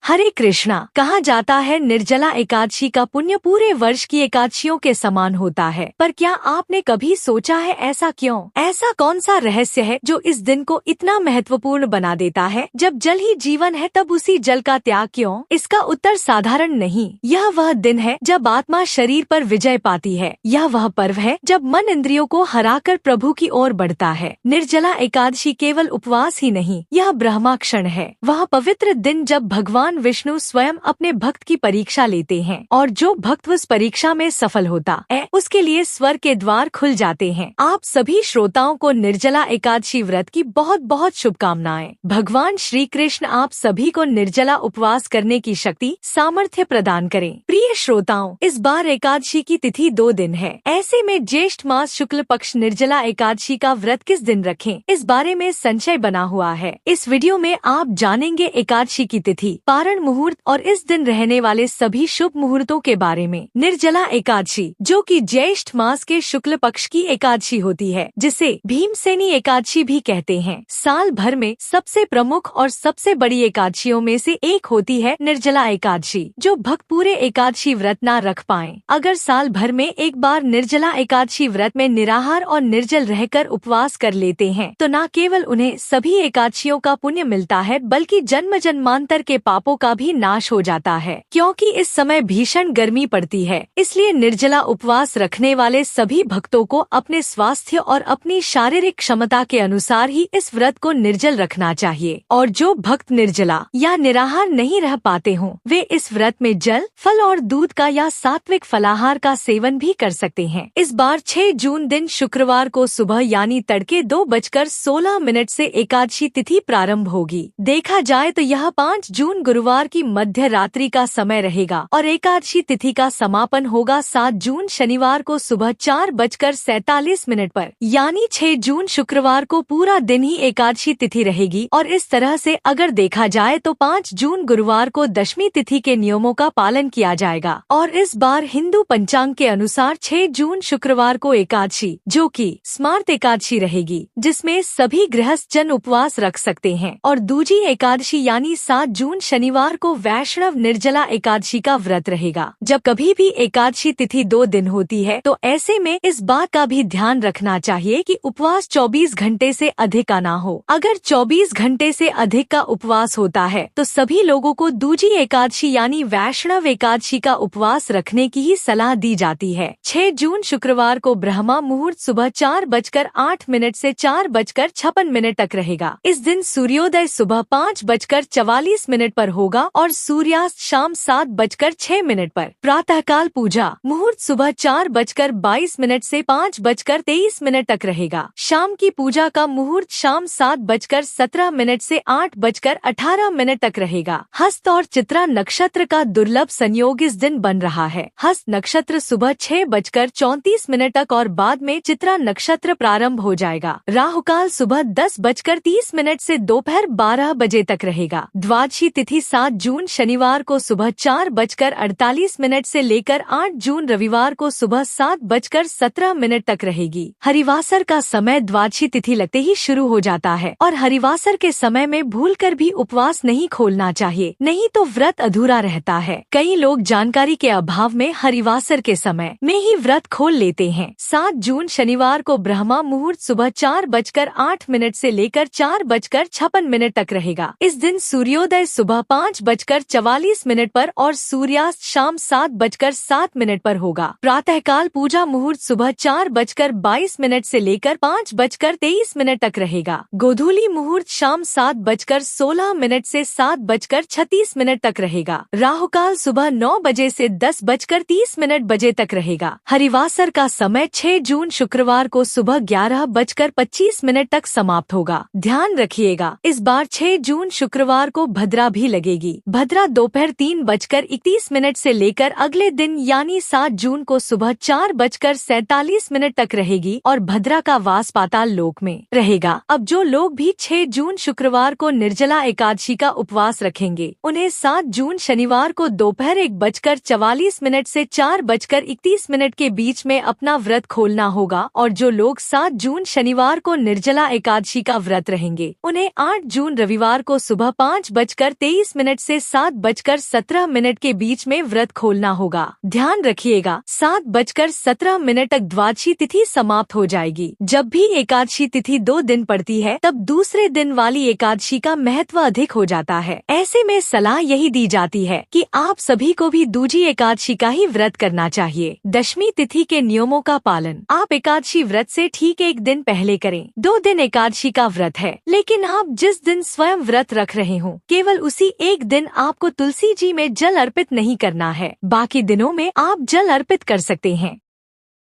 हरे कृष्णा। कहा जाता है निर्जला एकादशी का पुण्य पूरे वर्ष की एकादशियों के समान होता है, पर क्या आपने कभी सोचा है ऐसा क्यों? ऐसा कौन सा रहस्य है जो इस दिन को इतना महत्वपूर्ण बना देता है? जब जल ही जीवन है तब उसी जल का त्याग क्यों? इसका उत्तर साधारण नहीं। यह वह दिन है जब आत्मा शरीर पर विजय पाती है। यह वह पर्व है जब मन इंद्रियों को हराकर प्रभु की ओर बढ़ता है। निर्जला एकादशी केवल उपवास ही नहीं, यह ब्रह्माक्षण है। वह पवित्र दिन जब भगवान विष्णु स्वयं अपने भक्त की परीक्षा लेते हैं और जो भक्त उस परीक्षा में सफल होता है उसके लिए स्वर्ग के द्वार खुल जाते हैं। आप सभी श्रोताओं को निर्जला एकादशी व्रत की बहुत बहुत शुभकामनाएं। भगवान श्री कृष्ण आप सभी को निर्जला उपवास करने की शक्ति सामर्थ्य प्रदान करें। प्रिय श्रोताओं, इस बार एकादशी की तिथि 2 दिन है। ऐसे में ज्येष्ठ मास शुक्ल पक्ष निर्जला एकादशी का व्रत किस दिन रखें, इस बारे में संशय बना हुआ है। इस वीडियो में आप जानेंगे एकादशी की तिथि, पारण मुहूर्त और इस दिन रहने वाले सभी शुभ मुहूर्तों के बारे में। निर्जला एकादशी, जो कि ज्येष्ठ मास के शुक्ल पक्ष की एकादशी होती है, जिसे भीमसेनी एकादशी भी कहते हैं, साल भर में सबसे प्रमुख और सबसे बड़ी एकादशियों में से एक होती है निर्जला एकादशी। जो भक्त पूरे एकादशी व्रत न रख पाएं, अगर साल भर में एक बार निर्जला एकादशी व्रत में निराहार और निर्जल रहकर उपवास कर लेते हैं, तो न केवल उन्हें सभी एकादशियों का पुण्य मिलता है, बल्कि जन्म जन्मांतर के पापों का भी नाश हो जाता है। क्योंकि इस समय भीषण गर्मी पड़ती है, इसलिए निर्जला उपवास रखने वाले सभी भक्तों को अपने स्वास्थ्य और अपनी शारीरिक क्षमता के अनुसार ही इस व्रत को निर्जल रखना चाहिए। और जो भक्त निर्जला या निराहार नहीं रह पाते हों, वे इस व्रत में जल, फल और दूध का या सात्विक फलाहार का सेवन भी कर सकते हैं। इस बार 6 जून दिन शुक्रवार को सुबह यानी तड़के 2:16 से एकादशी तिथि प्रारंभ होगी। देखा जाए तो यह 5 जून गुरुवार की मध्य रात्रि का समय रहेगा और एकादशी तिथि का समापन होगा 7 जून शनिवार को सुबह 4:47 पर। यानी 6 जून शुक्रवार को पूरा दिन ही एकादशी तिथि रहेगी। और इस तरह से अगर देखा जाए तो 5 जून गुरुवार को दशमी तिथि के नियमों का पालन किया जाएगा। और इस बार हिंदू पंचांग के अनुसार 6 जून शुक्रवार को एकादशी, जो कि स्मार्त एकादशी रहेगी, जिसमें सभी गृहस्थ जन उपवास रख सकते हैं। और दूजी एकादशी यानी 7 जून शनिवार को वैष्णव निर्जला एकादशी का व्रत रहेगा। जब कभी भी एकादशी तिथि 2 दिन होती है तो ऐसे में इस बात का भी ध्यान रखना चाहिए कि उपवास 24 घंटे से अधिक का ना हो। अगर 24 घंटे से अधिक का उपवास होता है तो सभी लोगों को दूजी एकादशी यानी वैष्णव एकादशी का उपवास रखने की ही सलाह दी जाती है। 6 जून शुक्रवार को ब्रह्मा मुहूर्त सुबह 4:08 से 4:56 तक रहेगा। इस दिन सूर्योदय सुबह 5:44 पर होगा और सूर्यास्त शाम 7:06 पर। प्रातःकाल पूजा मुहूर्त सुबह 4:22 से 5:23 तक रहेगा। शाम की पूजा का मुहूर्त शाम 7:17 से 8:18 तक रहेगा। हस्त और चित्रा नक्षत्र का दुर्लभ संयोग इस दिन बन रहा है। हस्त नक्षत्र सुबह 6:34 तक और बाद में चित्रा नक्षत्र प्रारंभ हो जाएगा। राहुकाल सुबह 10:30 से दोपहर 12 बजे तक रहेगा। द्वादशी तिथि 7 जून शनिवार को सुबह 4:48 से लेकर 8 जून रविवार को सुबह 7:17 तक रहेगी। हरिवासर का समय द्वादशी तिथि लगते ही शुरू हो जाता है और हरिवासर के समय में भूलकर भी उपवास नहीं खोलना चाहिए, नहीं तो व्रत अधूरा रहता है। कई लोग जानकारी के अभाव में हरिवासर के समय में ही व्रत खोल लेते हैं। 7 जून शनिवार को ब्रह्मा मुहूर्त सुबह 4:08 से लेकर 4:56 तक रहेगा। इस दिन सूर्योदय सुबह 5:44 पर और सूर्यास्त शाम 7:07 पर होगा। प्रातःकाल पूजा मुहूर्त सुबह 4:22 से लेकर 5:23 तक रहेगा। गोधूली मुहूर्त शाम 7:16 से 7:36 तक रहेगा। राहुकाल सुबह 9 बजे से 10:30 बजे तक रहेगा। हरिवासर का समय 6 जून शुक्रवार को सुबह 11:25 तक समाप्त होगा। ध्यान रखिएगा, इस बार 6 जून शुक्रवार को भद्रा भी लगेगी। भद्रा दोपहर 3:31 से लेकर अगले दिन यानी 7 जून को सुबह 4:47 तक रहेगी और भद्रा का वास पाताल लोक में रहेगा। अब जो लोग भी 6 जून शुक्रवार को निर्जला एकादशी का उपवास रखेंगे, उन्हें 7 जून शनिवार को दोपहर 1:44 से 4:31 के बीच में अपना व्रत खोलना होगा। और जो लोग 7 जून शनिवार को निर्जला एकादशी का व्रत रहेंगे, उन्हें 8 जून रविवार को सुबह 5:23 मिनट से 7:17 के बीच में व्रत खोलना होगा। ध्यान रखिएगा, 7:17 तक द्वादशी तिथि समाप्त हो जाएगी। जब भी एकादशी तिथि 2 दिन पड़ती है तब दूसरे दिन वाली एकादशी का महत्व अधिक हो जाता है। ऐसे में सलाह यही दी जाती है कि आप सभी को भी दूजी एकादशी का ही व्रत करना चाहिए। दशमी तिथि के नियमों का पालन आप एकादशी व्रत से ठीक 1 दिन पहले करें। 2 दिन एकादशी का व्रत है, लेकिन आप जिस दिन स्वयं व्रत रख रहे हो केवल उसी एक दिन आपको तुलसी जी में जल अर्पित नहीं करना है। बाकी दिनों में आप जल अर्पित कर सकते हैं।